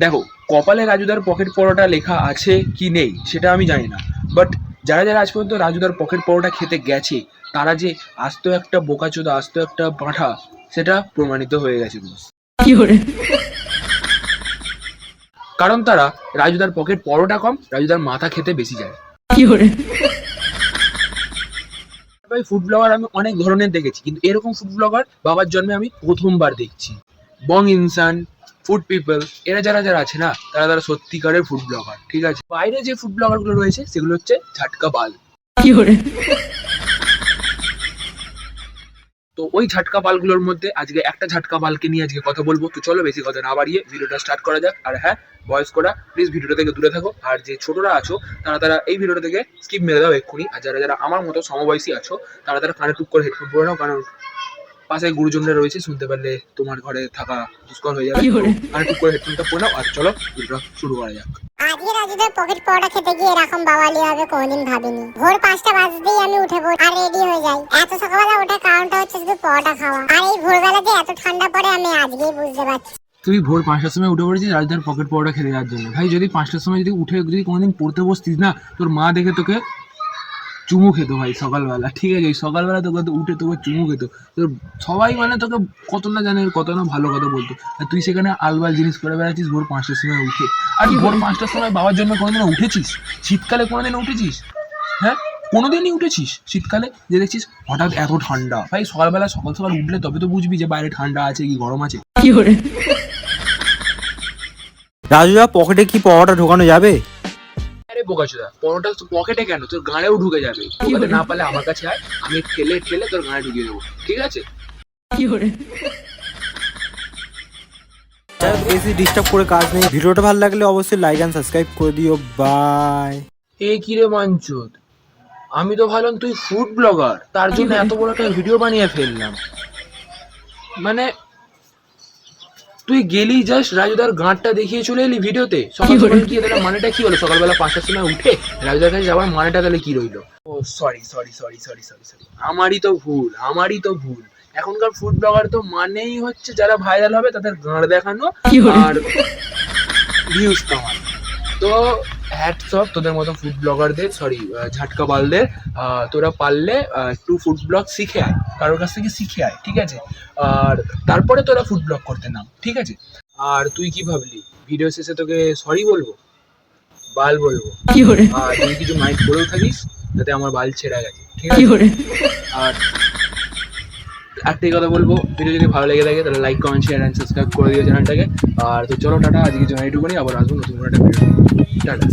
দেখো, কপালে রাজুদার পকেট পরোটা লেখা আছে কি নেই সেটা আমি জানি না, বাট যারা যারা আজ পর্যন্ত রাজুদার পকেট পরোটা খেতে গেছে তারা যে আস্ত একটা বোকাচোদা, আস্ত একটা পাঁঠা, সেটা প্রমাণিত হয়ে গেছে বস। কারণ তারা রাজুদার পকেট পরোটা কম, রাজুদার মাথা খেতে বেশি যায়। ভাই, ফুড ব্লগার আমি অনেক ধরনের দেখেছি, কিন্তু এরকম ফুড ব্লগার বাবার জন্মে আমি প্রথমবার দেখছি। বং ইনসান, ফুড পিপল, এরা যারা যারা আছে না, তারা তারা সত্যিকারের ফুড ব্লগার, ঠিক আছে? বাইরে যে ফুড ব্লগার গুলো রয়েছে সেগুলো হচ্ছে ঝাটকা বাল। তো ওই ঝাটকা বালগুলোর মধ্যে আজকে একটা ঝাটকা বালকে নিয়ে আজকে কথা বলবো। তো চলো বেশি কথা না বাড়িয়ে ভিডিওটা স্টার্ট করা যাক। আর হ্যাঁ, বয়স্করা প্লিজ ভিডিওটা থেকে দূরে থাকো, আর যে ছোটরা আছো তারা তারা এই ভিডিওটা থেকে স্কিপ মেরে দাও এক্ষুনি। আর যারা যারা আমার মতো সমবয়সী আছো তারা তারা কানে টুক করে হেডফোন পরে নাও, কারণ পাশে গুরুজনরা রয়েছে, শুনতে পারলে তোমার ঘরে থাকা দুষ্কর হয়ে যাবে। কানে টুক করে হেডফোনটা পরে নাও, আর চলো ভিডিওটা শুরু করা যাক। আজকে রাজুদের পকেট পরোটা খেতে গিয়ে এরকম বাওয়ালি হবে কোনদিন ভাবিনি। ভোর 5টা বাজতেই আমি উঠে পড়ি আর রেডি হয়ে যাই। এত সকালবেলা ওঠার কারণটা হচ্ছে শুধু পরোটা খাওয়া। আর এই ভোরবেলা যে এত ঠান্ডা পড়ে আমি আজকেই বুঝতে পারছি। তুই ভোর 5টার সময় উঠে পড়েছিস রাজদার পকেট পরোটা খেতে যাওয়ার জন্য। ভাই, যদি 5টার সময় যদি উঠে যদি কোনোদিন পড়তে বসতিস না, তোর মা দেখে তোকে চুমু খেত ভাই সকালবেলা, ঠিক আছে? ওই সকালবেলা তোকে উঠে তোকে চুমু খেত। তোর সবাই মানে তোকে কত না জানে, কত না ভালো কথা বলতো, আর তুই সেখানে আলবাল জিনিস করে বেড়াচ্ছিস ভোর 5টার সময় উঠে। আর ভোর 5টার সময় বাবার জন্য কোনোদিনও উঠেছিস? শীতকালে কোনোদিনও উঠেছিস? হ্যাঁ, কোনোদিনই উঠেছিস শীতকালে যে দেখছিস হঠাৎ এত ঠান্ডা? ভাই, সকালবেলা সকাল সকাল উঠলে তবে তো বুঝবি যে বাইরে ঠান্ডা আছে কি গরম আছে। রাজুদা, পকেটে কি পরোটা ঢোকানো যাবে? আরে বোকাচোদা, পরোটা পকেটে কেন, তোর গাঁড়েও ঢুকে যাবে। ঢুকাতে না পারলে আমার কাছে আয়, আমি ঠেলে ঠেলে তোর গাঁড়ে ঢুকিয়ে দেবো, ঠিক আছে? বেশি ডিস্টার্ব করে কাজ নেই। ভিডিওটা ভালো লাগলে অবশ্যই লাইক এন্ড সাবস্ক্রাইব করে দিও। বাই। এ কি রে মাঞ্চুদ, আমি তো ভাবলাম তুই ফুড ব্লগার, তার জন্য এত বড় একটা ভিডিও বানিয়ে ফেললাম। মানে তুই গেলি জাস্ট রাজুদার গাঁটটা দেখিয়ে চলে এলি ভিডিওতে। সকাল সকাল কি তাহলে মানেটা কি হলো? সকালবেলা 5টার সময় উঠে রাজুদার কাছে যাওয়ার মানেটা তাহলে কি রইলো? ও sorry sorry sorry sorry sorry sorry, আমারই তো ভুল, আমারই তো ভুল। এখনকার ফুড ব্লগার তো মানেই হচ্ছে যারা ভাইরাল হবে তাদের গাঁড় দেখানো আর ভিউজ কামানো। তো হ্যাটস অফ তোদের মতো ফুড ব্লগারদের, সরি ঝাটকা বালদের। তোরা পারলে একটু ফুড ব্লগ শিখে আয়, কারোর কাছ থেকে শিখে আয়, ঠিক আছে? আর তারপরে তোরা ফুড ব্লগ করতে নাম, ঠিক আছে? আর তুই কি ভাবলি ভিডিও শেষে তোকে সরি বলবো, বাল বলবো? আর তুই কিছু মাইন্ড করেও থাকিস যাতে আমার বাল ছেঁড়া গেছে, ঠিক আছে? আর একটাই কথা বলবো, ভিডিও যদি ভালো লেগে থাকে তাহলে like, comment, share and subscribe করে দিও চ্যানেলটাকে। আর তো চলো টাটা, আজকে জন্য এইটুকুনি, আবার আসবো নতুন কোনো একটা ভিডিও। টাটা।